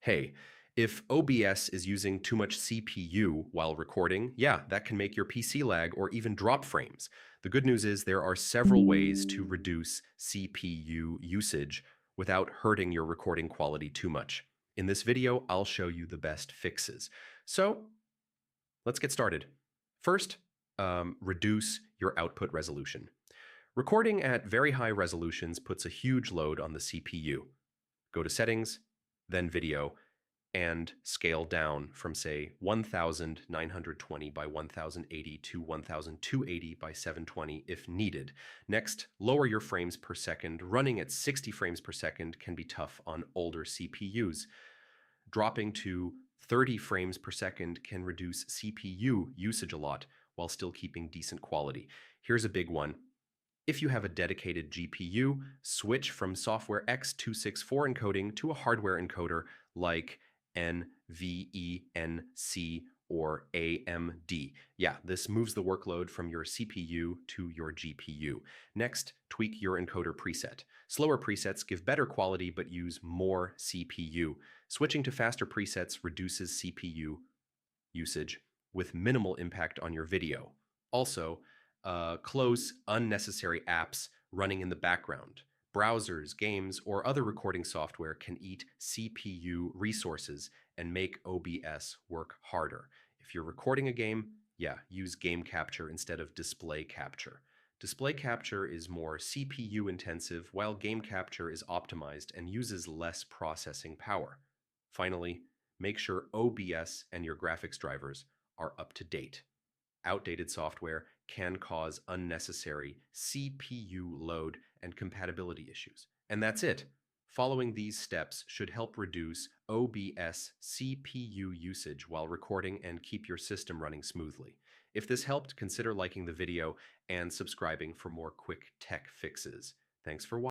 Hey, if OBS is using too much CPU while recording, yeah, that can make your PC lag or even drop frames. The good news is there are several ways to reduce CPU usage without hurting your recording quality too much. In this video, I'll show you the best fixes. So let's get started. First, reduce your output resolution. Recording at very high resolutions puts a huge load on the CPU. Go to Settings, then Video, and scale down from, say, 1920 by 1080 to 1280 by 720 if needed. Next, lower your frames per second. Running at 60 frames per second can be tough on older CPUs. Dropping to 30 frames per second can reduce CPU usage a lot while still keeping decent quality. Here's a big one. If you have a dedicated GPU, switch from software x264 encoding to a hardware encoder like NVENC or AMD. Yeah, this moves the workload from your CPU to your GPU. Next, tweak your encoder preset. Slower presets give better quality but use more CPU. Switching to faster presets reduces CPU usage with minimal impact on your video. Also, close unnecessary apps running in the background. Browsers, games, or other recording software can eat CPU resources and make OBS work harder. If you're recording a game, yeah, use game capture instead of display capture. Display capture is more CPU intensive, while game capture is optimized and uses less processing power. Finally, make sure OBS and your graphics drivers are up to date. Outdated software can cause unnecessary CPU load and compatibility issues. And that's it. Following these steps should help reduce OBS CPU usage while recording and keep your system running smoothly. If this helped, consider liking the video and subscribing for more quick tech fixes. Thanks for watching.